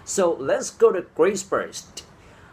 So let's go to Greece first.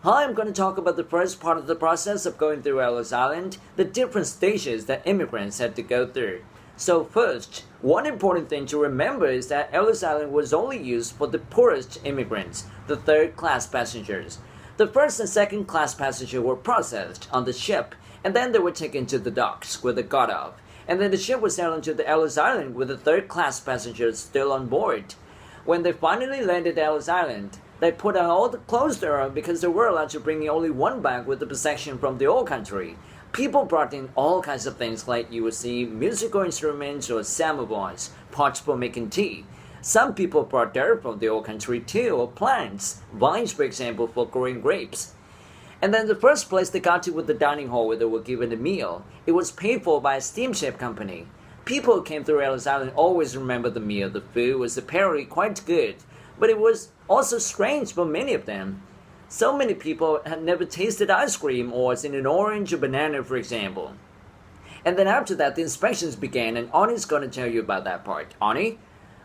Hi, I'm going to talk about the first part of the process of going through Ellis Island, the different stages that immigrants had to go through. So first, one important thing to remember is that Ellis Island was only used for the poorest immigrants, the third-class passengers. The first and second-class passengers were processed on the ship, and then they were taken to the docks where they got off. And then the ship was sailed to the Ellis Island with the third-class passengers still on board. When they finally landed at Ellis Island, they put on all the clothes there are because they were allowed to bring only one bag with the possession from the old country. People brought in all kinds of things like you would see musical instruments or samovars, pots for making tea. Some people brought dirt from the old country too, or plants, vines for example for growing grapes. And then the first place they got to was the dining hall where they were given a meal. It was paid for by a steamship company. People who came through Ellis Island always remember the meal. The food was apparently quite good, but it was also strange for many of them. So many people had never tasted ice cream or seen an orange or banana, for example. And then after that, the inspections began, and Ani's going to tell you about that part. Ani?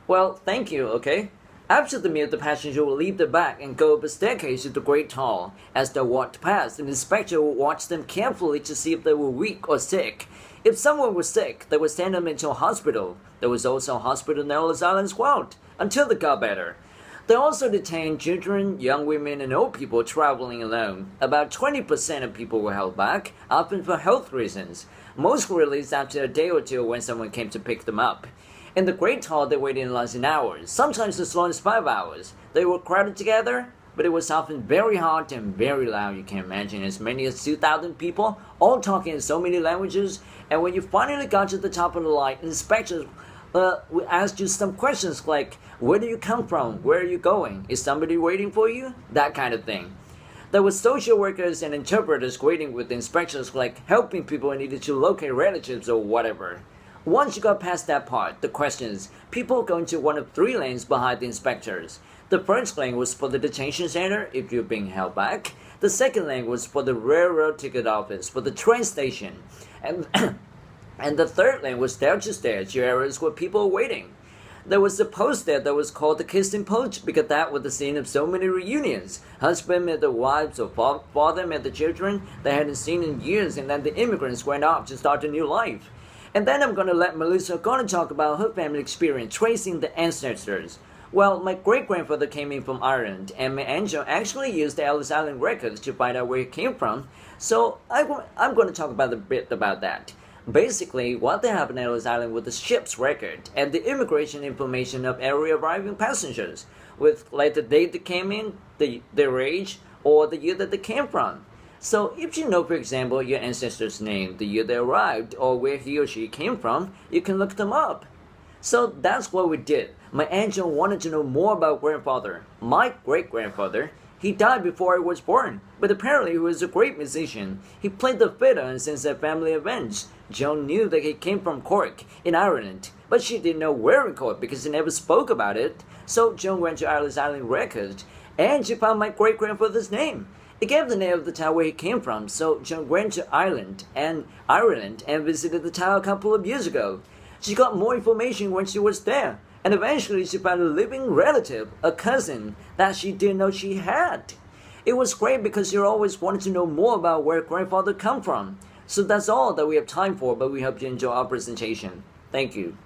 Well, thank you, okay? After the meal, the passenger will leave the bag and go up a staircase to the Great Hall. As they walked past, an inspector will watch them carefully to see if they were weak or sick. If someone was sick, they would send them into a hospital. There was also a hospital in Ellis Island as well, until they got better. They also detained children, young women, and old people traveling alone. About 20% of people were held back, often for health reasons. Most were released after a day or two when someone came to pick them up. In the Great Hall, they waited in lines in hours, sometimes as long as 5 hours. They were crowded together, but it was often very hot and very loud. You can imagine as many as 2,000 people, all talking in so many languages. And when you finally got to the top of the line, inspectors we asked you some questions like, where do you come from? Where are you going? Is somebody waiting for you? That kind of thing. There were social workers and interpreters waiting with the inspectors, like helping people who needed to locate relatives or whatever. Once you got past that part, the questions, people go into one of 3 lanes behind the inspectors. The first lane was for the detention center if you're being held back. The second lane was for the railroad ticket office, for the train station. And the third lane was stage areas where people were waiting. There was a post there that was called the kissing post because that was the scene of so many reunions. Husband met their wives or father met the children they hadn't seen in years, and then the immigrants went off to start a new life. And then I'm going to let Melissa talk about her family experience tracing the ancestors. Well, my great-grandfather came in from Ireland, and my angel actually used the Ellis Island records to find out where he came from, so I'm going to talk a bit about that. Basically, what they have in Ellis Island was the ship's record and the immigration information of every arriving passengers, with like the date they came in, their age, or the year that they came from. So if you know, for example, your ancestor's name, the year they arrived, or where he or she came from, you can look them up. So that's what we did. My angel wanted to know more about grandfather. My great-grandfather, he died before I was born, but apparently he was a great musician. He played the fiddle and sings at family events. Joan knew that he came from Cork, in Ireland, but she didn't know where in Cork because he never spoke about it. So Joan went to Ellis Island Records, and she found my great-grandfather's name. It gave the name of the town where he came from, so Joan went to Ireland and visited the town a couple of years ago. She got more information when she was there, and eventually she found a living relative, a cousin, that she didn't know she had. It was great because she always wanted to know more about where grandfather come from. So that's all that we have time for, but we hope you enjoy our presentation. Thank you.